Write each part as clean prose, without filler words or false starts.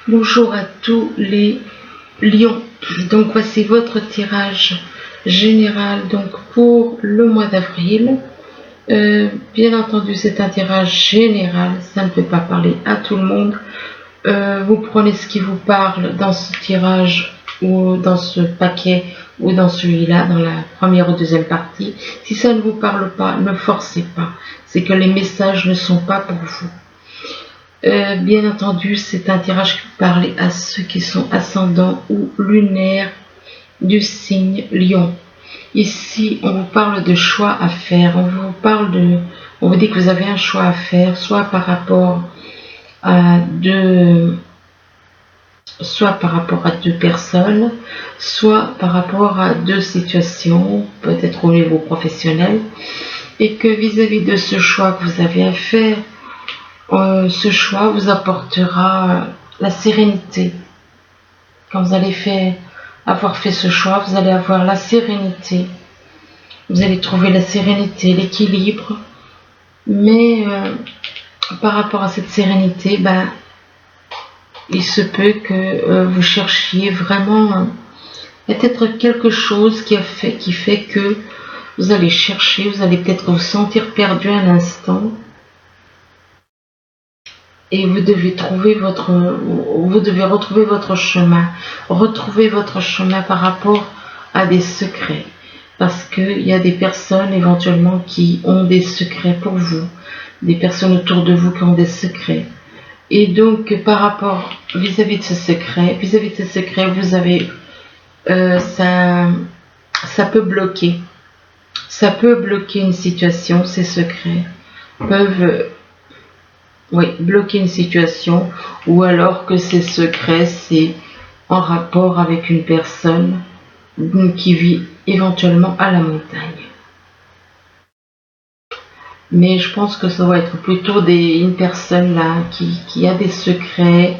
Bonjour à tous les lions. Donc voici votre tirage général donc pour le mois d'avril. Bien entendu, c'est un tirage général, ça ne peut pas parler à tout le monde. Vous prenez ce qui vous parle dans ce tirage ou dans ce paquet ou dans celui-là, dans la première ou deuxième partie. Si ça ne vous parle pas, ne forcez pas. C'est que les messages ne sont pas pour vous. Bien entendu, c'est un tirage qui parle à ceux qui sont ascendants ou lunaires du signe Lion. Ici, on vous parle de choix à faire. On vous dit que vous avez un choix à faire, soit par rapport à deux personnes, soit par rapport à deux situations, peut-être au niveau professionnel, et que vis-à-vis de ce choix que vous avez à faire, ce choix vous apportera la sérénité. Quand vous allez avoir fait ce choix, vous allez avoir la sérénité. Vous allez trouver la sérénité, l'équilibre. Mais par rapport à cette sérénité, il se peut que vous cherchiez vraiment peut-être quelque chose qui fait que vous allez chercher, vous allez peut-être vous sentir perdu un instant. Et vous devez retrouver votre chemin. Retrouver votre chemin par rapport à des secrets. Parce qu'il y a des personnes éventuellement qui ont des secrets pour vous. Des personnes autour de vous qui ont des secrets. Et donc, par rapport vis-à-vis de ce secret, vous avez ça peut bloquer. Ça peut bloquer une situation, ces secrets peuvent bloquer une situation, ou alors que ces secrets, c'est en rapport avec une personne qui vit éventuellement à la montagne. Mais je pense que ça va être plutôt une personne là qui a des secrets.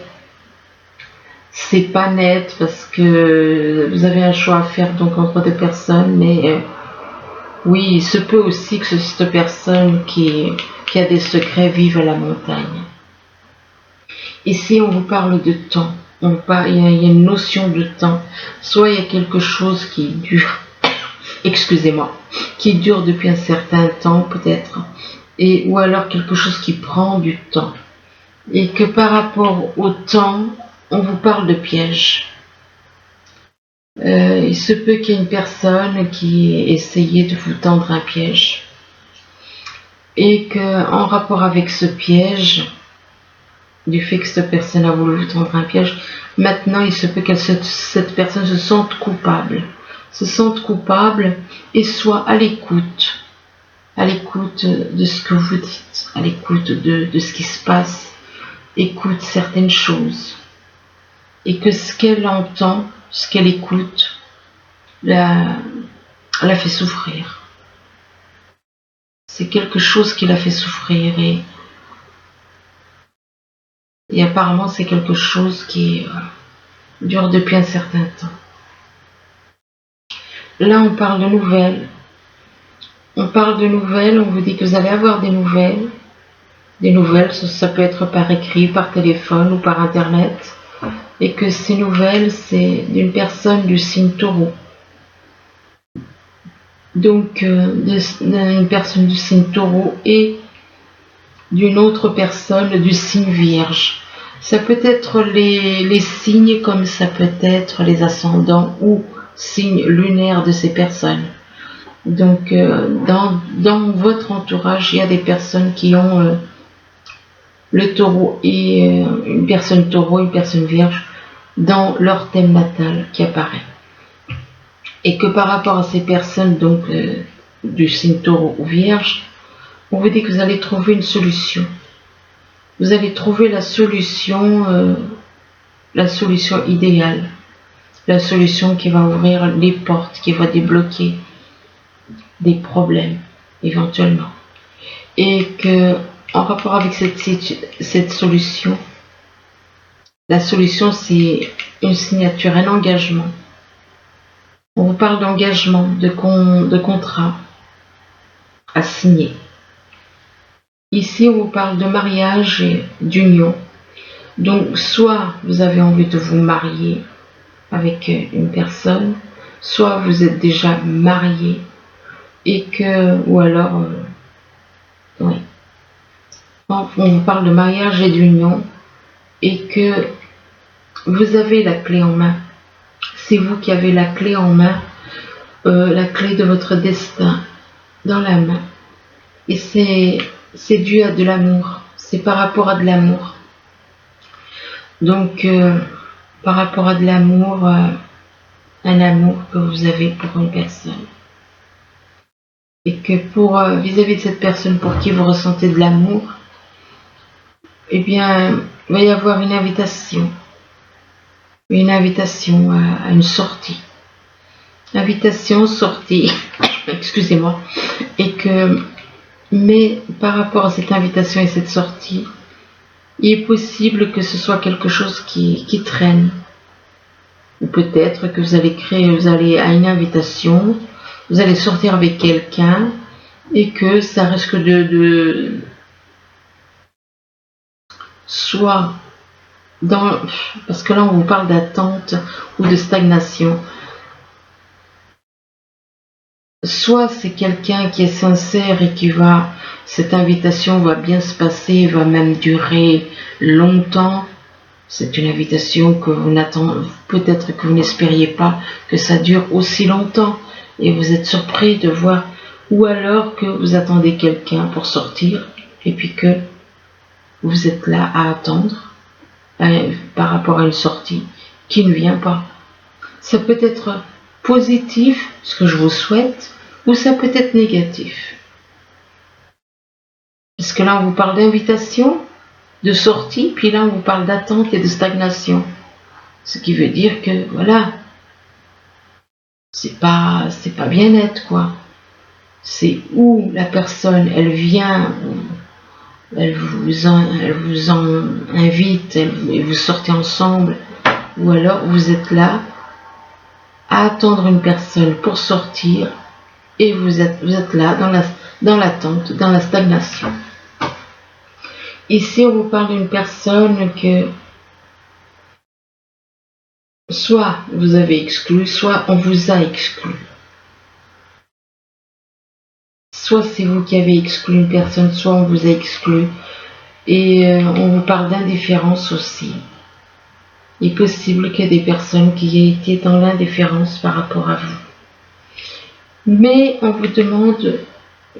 C'est pas net parce que vous avez un choix à faire donc entre deux personnes, mais oui, il se peut aussi que cette personne qui a des secrets vive à la montagne. Ici, on vous parle de temps. Il y a une notion de temps. Soit il y a quelque chose qui dure, qui dure depuis un certain temps peut-être, ou alors quelque chose qui prend du temps. Et que par rapport au temps, on vous parle de piège. Il se peut qu'il y ait une personne qui ait essayé de vous tendre un piège. Et qu'en rapport avec ce piège, du fait que cette personne a voulu vous tendre un piège, maintenant il se peut que cette personne se sente coupable. Et soit à l'écoute de ce que vous dites, à l'écoute de ce qui se passe, écoute certaines choses. Et que ce qu'elle entend, ce qu'elle écoute, la fait souffrir. C'est quelque chose qui la fait souffrir et apparemment c'est quelque chose qui dure depuis un certain temps. Là on parle de nouvelles. On vous dit que vous allez avoir des nouvelles. Des nouvelles, ça peut être par écrit, par téléphone ou par internet. Et que ces nouvelles, c'est d'une personne du signe Taureau. Donc, d'une personne du signe Taureau et d'une autre personne du signe Vierge. Ça peut être les signes comme ça peut être les ascendants ou signes lunaires de ces personnes. Donc, dans votre entourage, il y a des personnes qui ont le taureau et une personne taureau, une personne vierge dans leur thème natal qui apparaît. Et que par rapport à ces personnes donc du signe taureau ou vierge, on vous dit que vous allez trouver une solution. Vous allez trouver la solution idéale. La solution qui va ouvrir les portes, qui va débloquer des problèmes éventuellement. Et que en rapport avec cette solution, la solution c'est une signature, un engagement. On vous parle d'engagement, de contrat à signer. Ici, on vous parle de mariage et d'union. Donc, soit vous avez envie de vous marier avec une personne, soit vous êtes déjà marié et que, ou alors, oui, on vous parle de mariage et d'union et que vous avez la clé en main. C'est vous qui avez la clé en main, la clé de votre destin dans la main. Et c'est dû à de l'amour, c'est par rapport à de l'amour. Donc, par rapport à de l'amour, un amour que vous avez pour une personne. Et que pour vis-à-vis de cette personne pour qui vous ressentez de l'amour, eh bien, il va y avoir une invitation à une sortie. Invitation, sortie, excusez-moi. Et que, mais par rapport à cette invitation et cette sortie, il est possible que ce soit quelque chose qui traîne. Ou peut-être que vous allez à une invitation, vous allez sortir avec quelqu'un et que ça risque de soit parce que là on vous parle d'attente ou de stagnation. Soit c'est quelqu'un qui est sincère et cette invitation va bien se passer, va même durer longtemps. C'est une invitation que peut-être que vous n'espériez pas que ça dure aussi longtemps et vous êtes surpris de voir, ou alors que vous attendez quelqu'un pour sortir et puis que vous êtes là à attendre par rapport à une sortie qui ne vient pas. Ça peut être positif, ce que je vous souhaite, ou ça peut être négatif. Parce que là on vous parle d'invitation, de sortie, puis là on vous parle d'attente et de stagnation. Ce qui veut dire que voilà, c'est pas bien net quoi. C'est où la personne elle vient, elle vous invite, et vous sortez ensemble, ou alors vous êtes là à attendre une personne pour sortir et vous êtes là dans l'attente, dans la stagnation. Ici on vous parle d'une personne que soit vous avez exclu, soit on vous a exclu. Soit c'est vous qui avez exclu une personne, soit on vous a exclu. Et on vous parle d'indifférence aussi. Il est possible qu'il y ait des personnes qui aient été dans l'indifférence par rapport à vous. Mais on vous demande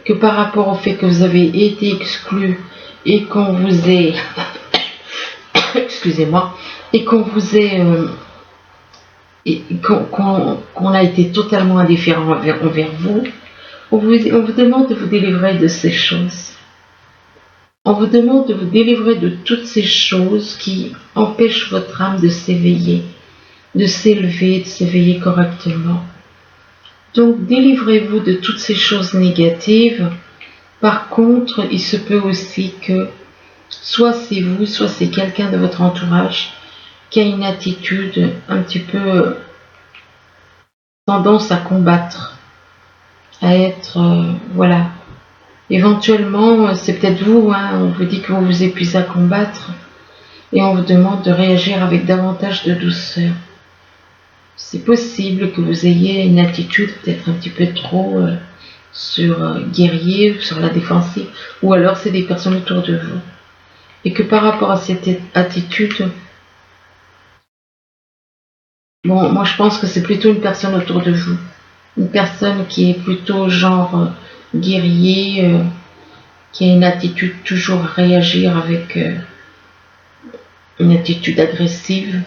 que par rapport au fait que vous avez été exclu et qu'on vous ait excusez-moi, et qu'on vous ait qu'on a été totalement indifférent envers vous, on vous demande de vous délivrer de ces choses. On vous demande de vous délivrer de toutes ces choses qui empêchent votre âme de s'éveiller, de s'élever, de s'éveiller correctement. Donc délivrez-vous de toutes ces choses négatives. Par contre, il se peut aussi que soit c'est vous, soit c'est quelqu'un de votre entourage qui a une attitude un petit peu tendance à combattre, à être, voilà. Éventuellement, c'est peut-être vous, on vous dit que vous vous épuisez à combattre et on vous demande de réagir avec davantage de douceur. C'est possible que vous ayez une attitude peut-être un petit peu trop sur guerrier, sur la défensive, ou alors c'est des personnes autour de vous. Et que par rapport à cette attitude, bon, moi je pense que c'est plutôt une personne autour de vous. Une personne qui est plutôt genre guerrier, qui a une attitude toujours à réagir avec une attitude agressive.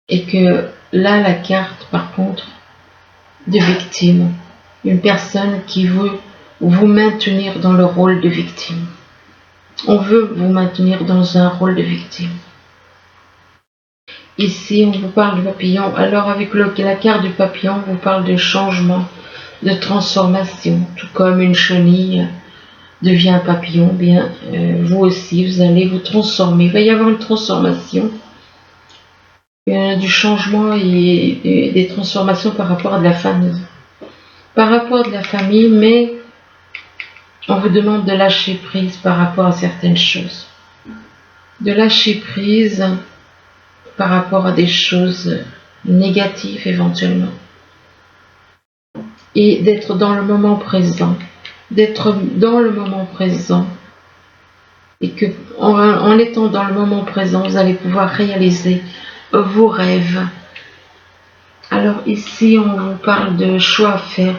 Et que là, la carte, par contre, de victime. Une personne qui veut vous maintenir dans le rôle de victime. On veut vous maintenir dans un rôle de victime. Ici, on vous parle du papillon. Alors, avec la carte du papillon, on vous parle de changement, de transformation. Tout comme une chenille devient un papillon, bien, vous aussi, vous allez vous transformer. Il va y avoir une transformation. Du changement et des transformations par rapport à de la famille. Par rapport à de la famille, mais on vous demande de lâcher prise par rapport à certaines choses. de lâcher prise par rapport à des choses négatives éventuellement. Et d'être dans le moment présent. D'être dans le moment présent. Et que en étant dans le moment présent, vous allez pouvoir réaliser vos rêves. Alors ici, on vous parle de choix à faire.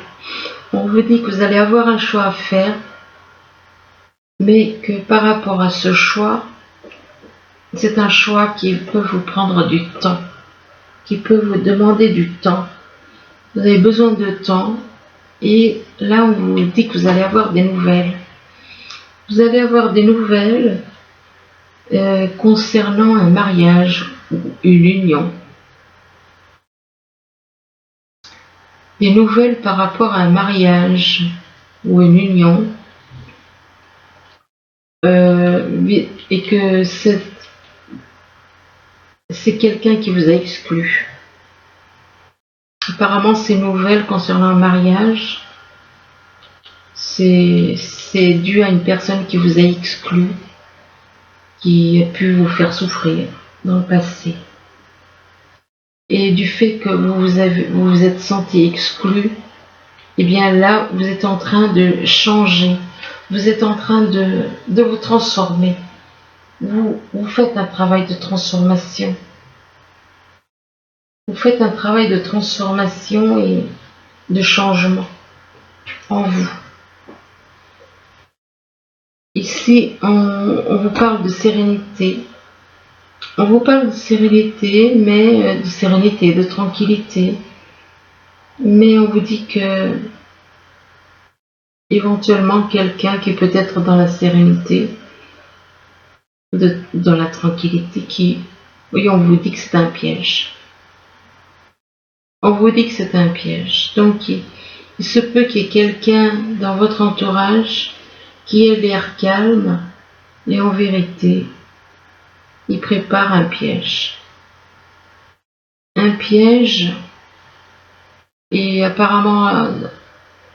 On vous dit que vous allez avoir un choix à faire, mais que par rapport à ce choix, c'est un choix qui peut vous prendre du temps, qui peut vous demander du temps. Vous avez besoin de temps, et là, on vous dit que vous allez avoir des nouvelles. Vous allez avoir des nouvelles concernant un mariage ou une union. Des nouvelles par rapport à un mariage ou une union. Et que c'est quelqu'un qui vous a exclu. Apparemment, ces nouvelles concernant un mariage, c'est dû à une personne qui vous a exclu, qui a pu vous faire souffrir dans le passé. Et du fait que vous vous êtes senti exclu, et bien là, vous êtes en train de changer, vous êtes en train de vous transformer. Vous faites un travail de transformation. Vous faites un travail de transformation et de changement en vous. Ici, on vous parle de sérénité. On vous parle de sérénité, mais de sérénité, de tranquillité. Mais on vous dit que éventuellement quelqu'un qui peut être dans la sérénité, dans la tranquillité, oui, on vous dit que c'est un piège. On vous dit que c'est un piège. Donc, il se peut qu'il y ait quelqu'un dans votre entourage qui ait l'air calme, et en vérité, il prépare un piège. Un piège, et apparemment,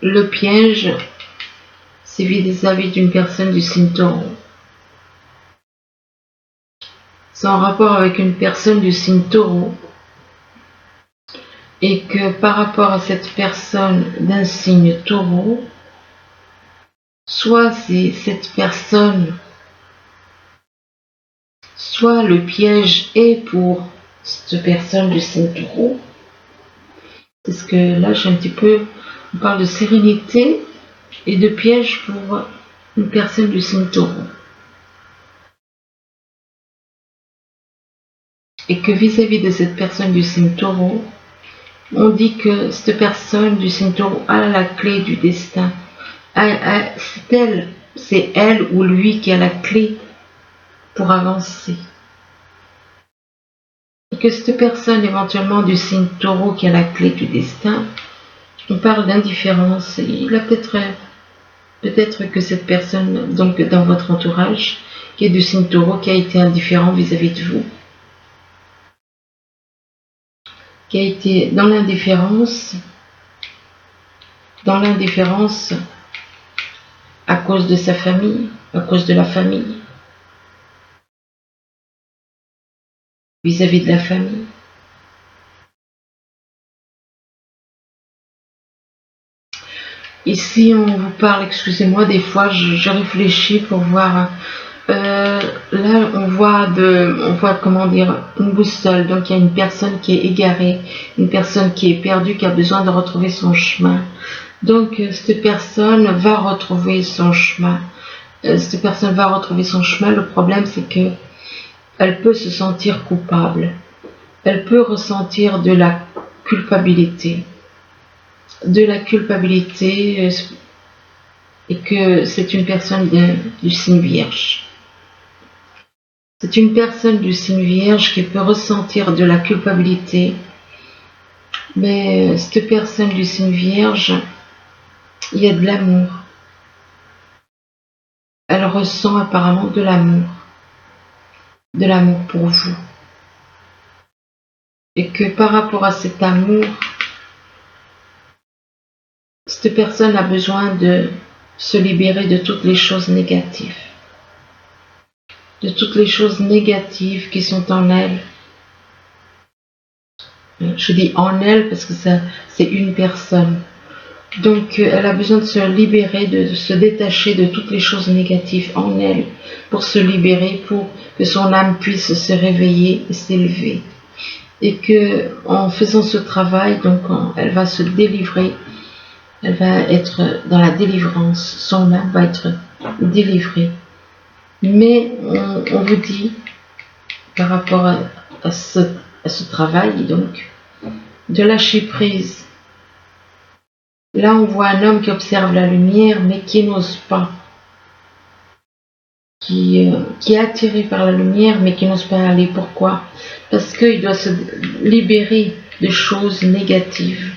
le piège, c'est vis-à-vis d'une personne du signe Taureau. C'est en rapport avec une personne du signe Taureau. Et que par rapport à cette personne d'un signe Taureau, soit c'est cette personne, soit le piège est pour cette personne du signe Taureau, parce que là j'ai un petit peu, on parle de sérénité et de piège pour une personne du signe Taureau. Et que vis-à-vis de cette personne du signe Taureau, on dit que cette personne du signe Taureau a la clé du destin. C'est elle ou lui qui a la clé pour avancer. Et que cette personne éventuellement du signe Taureau qui a la clé du destin, on parle d'indifférence. Il a peut-être que cette personne, donc dans votre entourage, qui est du signe Taureau, qui a été indifférent vis-à-vis de vous, qui a été dans l'indifférence à cause de sa famille, à cause de la famille, vis-à-vis de la famille. Ici, on vous parle, excusez-moi, des fois, je réfléchis pour voir. Là, on voit comment dire, une boussole. Donc, il y a une personne qui est égarée, une personne qui est perdue, qui a besoin de retrouver son chemin. Donc, cette personne va retrouver son chemin. Cette personne va retrouver son chemin. Le problème, c'est que elle peut se sentir coupable. Elle peut ressentir de la culpabilité. Et que c'est une personne du signe Vierge. C'est une personne du signe Vierge qui peut ressentir de la culpabilité. Mais cette personne du signe Vierge, il y a de l'amour. Elle ressent apparemment de l'amour. De l'amour pour vous. Et que par rapport à cet amour, cette personne a besoin de se libérer de toutes les choses négatives. de toutes les choses négatives qui sont en elle. Je dis en elle parce que ça, c'est une personne. Donc elle a besoin de se libérer, de se détacher de toutes les choses négatives en elle, pour se libérer, pour que son âme puisse se réveiller et s'élever. Et que en faisant ce travail, donc elle va se délivrer, elle va être dans la délivrance, son âme va être délivrée. Mais on vous dit, par rapport à ce travail, donc, de lâcher prise. Là, on voit un homme qui observe la lumière, mais qui n'ose pas. Qui est attiré par la lumière, mais qui n'ose pas aller. Pourquoi? Parce qu'il doit se libérer de choses négatives.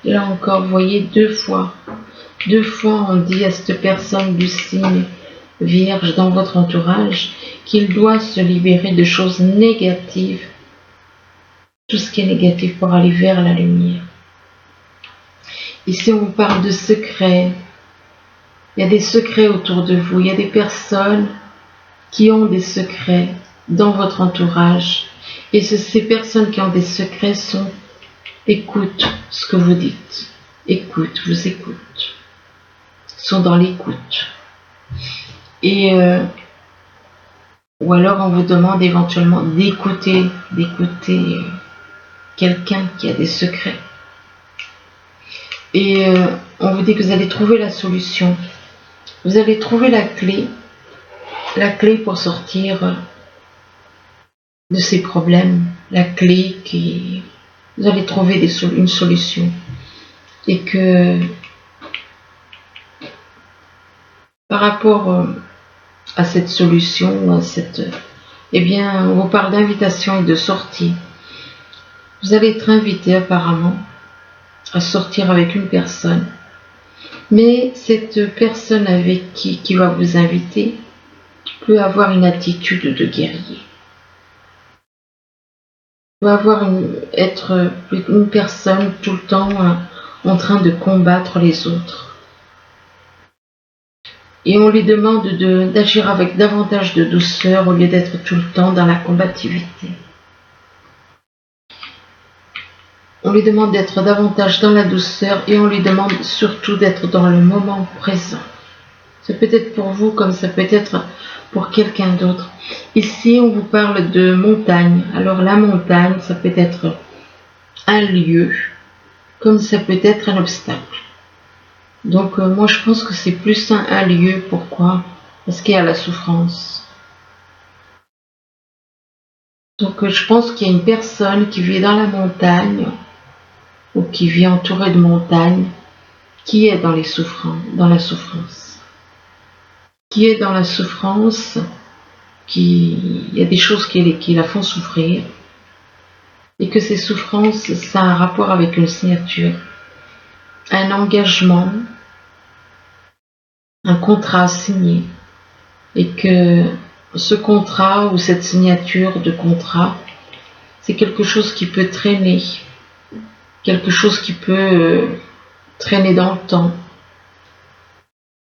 Et là encore, vous voyez, deux fois on dit à cette personne du signe vierge dans votre entourage qu'il doit se libérer de choses négatives. Tout ce qui est négatif pour aller vers la lumière. Ici, on vous parle de secrets. Il y a des secrets autour de vous. Il y a des personnes qui ont des secrets dans votre entourage. Et ces personnes qui ont des secrets écoutent ce que vous dites. Vous écoutent. Sont dans l'écoute. Et ou alors on vous demande éventuellement d'écouter quelqu'un qui a des secrets. Et on vous dit que vous allez trouver la solution. Vous allez trouver la clé pour sortir de ces problèmes. La clé vous allez trouver une solution. Et que par rapport à cette solution, eh bien, on vous parle d'invitation et de sortie. Vous allez être invité apparemment à sortir avec une personne. Mais cette personne avec qui va vous inviter peut avoir une attitude de guerrier. Peut être une personne tout le temps en train de combattre les autres. Et on lui demande d'agir avec davantage de douceur au lieu d'être tout le temps dans la combativité. On lui demande d'être davantage dans la douceur et on lui demande surtout d'être dans le moment présent. C'est peut-être pour vous comme ça peut être pour quelqu'un d'autre. Ici, on vous parle de montagne. Alors la montagne, ça peut être un lieu, comme ça peut être un obstacle. Donc moi je pense que c'est plus un lieu. Pourquoi? Parce qu'il y a la souffrance. Donc je pense qu'il y a une personne qui vit dans la montagne ou qui vit entourée de montagnes, qui est dans la souffrance. Qui est dans la souffrance, il y a des choses qui la font souffrir, et que ces souffrances, ça a un rapport avec une signature, un engagement, un contrat signé, et que ce contrat ou cette signature de contrat, c'est quelque chose qui peut traîner, quelque chose qui peut traîner dans le temps,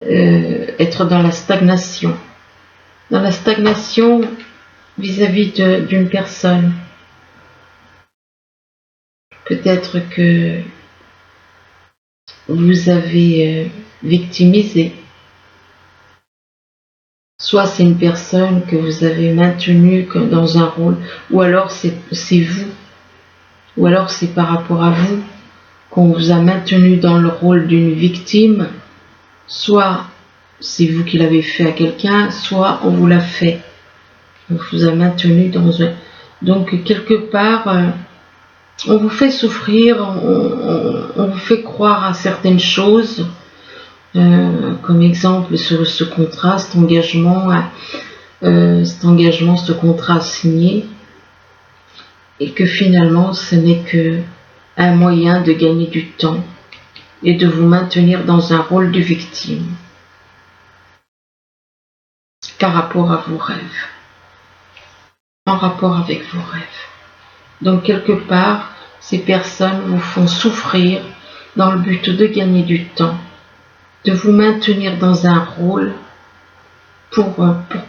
être dans la stagnation. Dans la stagnation vis-à-vis d'une personne. Peut-être que vous avez victimisé. Soit c'est une personne que vous avez maintenue dans un rôle, ou alors c'est vous, ou alors c'est par rapport à vous qu'on vous a maintenu dans le rôle d'une victime, soit c'est vous qui l'avez fait à quelqu'un, soit on vous l'a fait. On vous a maintenu dans un... Donc quelque part, on vous fait souffrir, on vous fait croire à certaines choses, comme exemple sur ce contrat, cet engagement, ce contrat signé, et que finalement ce n'est que un moyen de gagner du temps et de vous maintenir dans un rôle de victime par rapport à vos rêves, en rapport avec vos rêves. Donc quelque part, ces personnes vous font souffrir dans le but de gagner du temps, de vous maintenir dans un rôle pour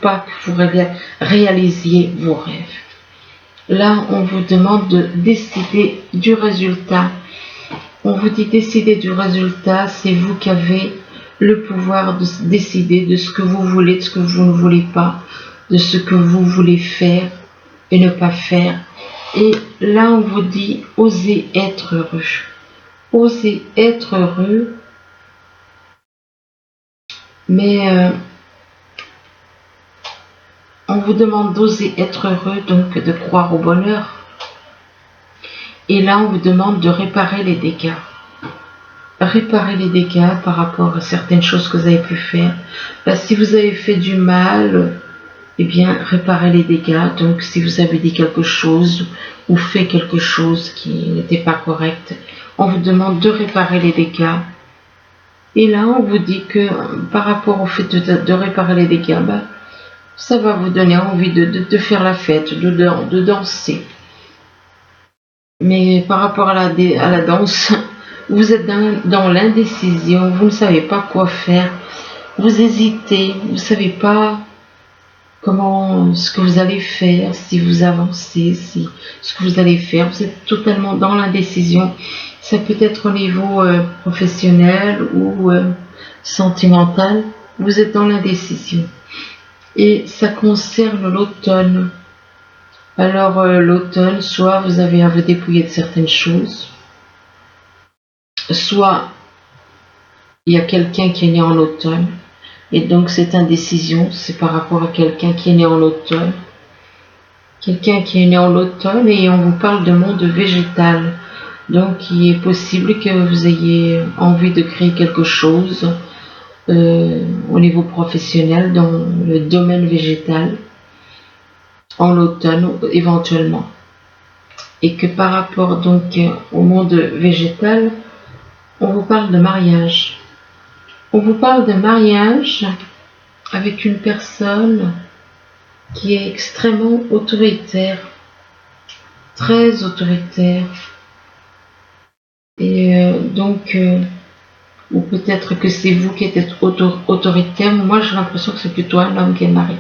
pas que vous réalisiez vos rêves. Là, on vous demande de décider du résultat. On vous dit décider du résultat, c'est vous qui avez le pouvoir de décider de ce que vous voulez, de ce que vous ne voulez pas, de ce que vous voulez faire et ne pas faire. Et là, on vous dit osez être heureux. Osez être heureux, mais on vous demande d'oser être heureux, donc de croire au bonheur. Et là, on vous demande de réparer les dégâts. Réparer les dégâts par rapport à certaines choses que vous avez pu faire. Si vous avez fait du mal, eh bien, réparez les dégâts. Donc, si vous avez dit quelque chose ou fait quelque chose qui n'était pas correct, on vous demande de réparer les dégâts. Et là, on vous dit que par rapport au fait de réparer les dégâts, ça va vous donner envie de faire la fête, de danser. Mais par rapport à la danse, vous êtes dans l'indécision, vous ne savez pas quoi faire, vous hésitez, vous ne savez pas ce que vous allez faire, si vous avancez, ce que vous allez faire, vous êtes totalement dans l'indécision. Ça peut être au niveau professionnel ou sentimental, vous êtes dans l'indécision. Et ça concerne l'automne. Alors l'automne, soit vous avez à vous dépouiller de certaines choses, soit il y a quelqu'un qui est né en automne, et donc cette indécision, c'est par rapport à quelqu'un qui est né en automne. Quelqu'un qui est né en automne, et on vous parle de monde végétal. Donc il est possible que vous ayez envie de créer quelque chose au niveau professionnel dans le domaine végétal en automne éventuellement, et que par rapport donc au monde végétal, on vous parle de mariage. On vous parle de mariage avec une personne qui est extrêmement autoritaire, très autoritaire, et ou peut-être que c'est vous qui êtes autoritaire. Moi j'ai l'impression que c'est plutôt un homme qui est marié,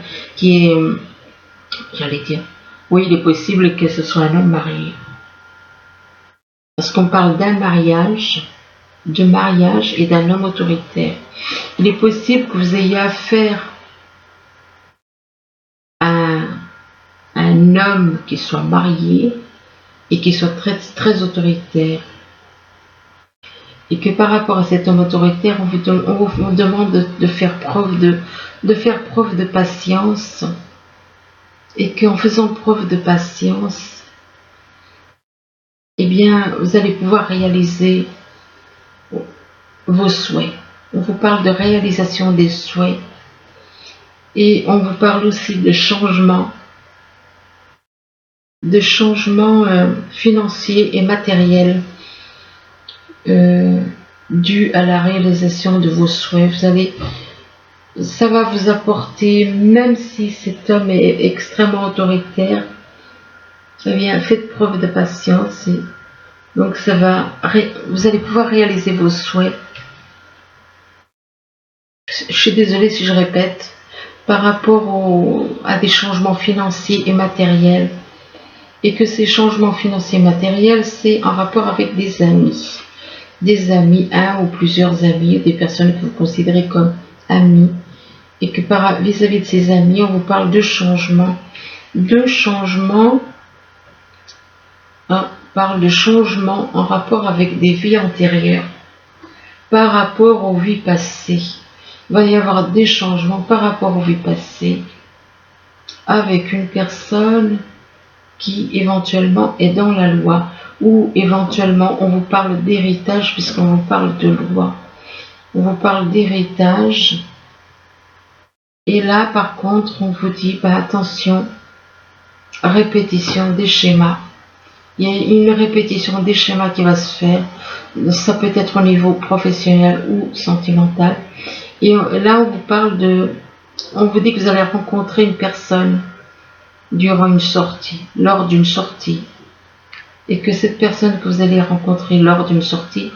j'allais dire, oui, il est possible que ce soit un homme marié, parce qu'on parle d'un mariage, de mariage et d'un homme autoritaire. Il est possible que vous ayez affaire à un homme qui soit marié et qui soit très, très autoritaire. Et que par rapport à cet homme autoritaire, on vous demande de faire preuve de patience. Et qu'en faisant preuve de patience, eh bien, vous allez pouvoir réaliser vos souhaits. On vous parle de réalisation des souhaits. Et on vous parle aussi de changement financier et matériel dû à la réalisation de vos souhaits. Ça va vous apporter, même si cet homme est extrêmement autoritaire, eh bien, faites preuve de patience. Et donc vous allez pouvoir réaliser vos souhaits. Je suis désolée si je répète, par rapport à des changements financiers et matériels, et que ces changements financiers et matériels, c'est en rapport avec des amis, un ou plusieurs amis, des personnes que vous considérez comme amis, et que vis-à-vis de ces amis, on vous parle de changements, parle de changements en rapport avec des vies antérieures, par rapport aux vies passées. Il va y avoir des changements par rapport aux vies passées avec une personne qui éventuellement est dans la loi, ou éventuellement on vous parle d'héritage, puisqu'on vous parle de loi. On vous parle d'héritage. Et là, par contre, on vous dit, attention, répétition des schémas. Il y a une répétition des schémas qui va se faire. Ça peut être au niveau professionnel ou sentimental. Et là, on vous dit que vous allez rencontrer une personne durant une sortie, lors d'une sortie. Et que cette personne que vous allez rencontrer lors d'une sortie,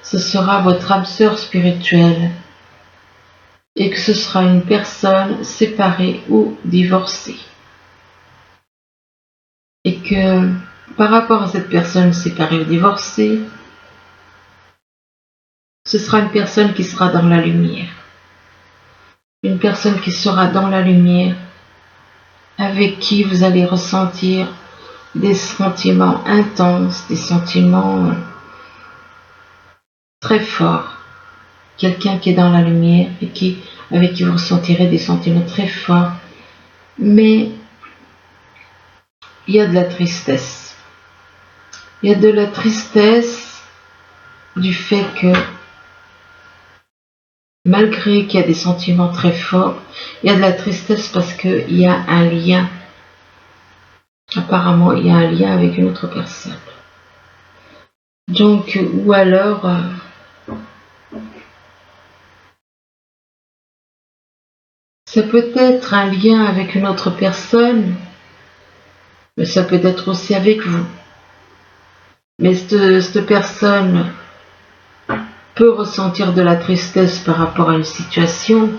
ce sera votre âme sœur spirituelle. et que ce sera une personne séparée ou divorcée. Et que par rapport à cette personne séparée ou divorcée, ce sera une personne qui sera dans la lumière. Une personne qui sera dans la lumière, avec qui vous allez ressentir des sentiments intenses, des sentiments très forts. Quelqu'un qui est dans la lumière et avec qui vous ressentirez des sentiments très forts. Mais il y a de la tristesse. Il y a de la tristesse du fait que malgré qu'il y a des sentiments très forts, il y a de la tristesse parce qu'il y a un lien. Apparemment, il y a un lien avec une autre personne. Donc, ou alors, ça peut être un lien avec une autre personne, mais ça peut être aussi avec vous. Mais cette personne peut ressentir de la tristesse par rapport à une situation,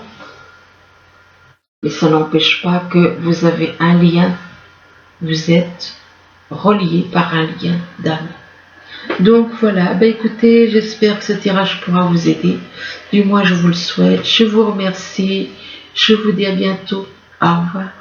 mais ça n'empêche pas que vous avez un lien, vous êtes reliés par un lien d'âme. Donc voilà, écoutez, j'espère que ce tirage pourra vous aider. Du moins, je vous le souhaite. Je vous remercie. Je vous dis à bientôt. Au revoir.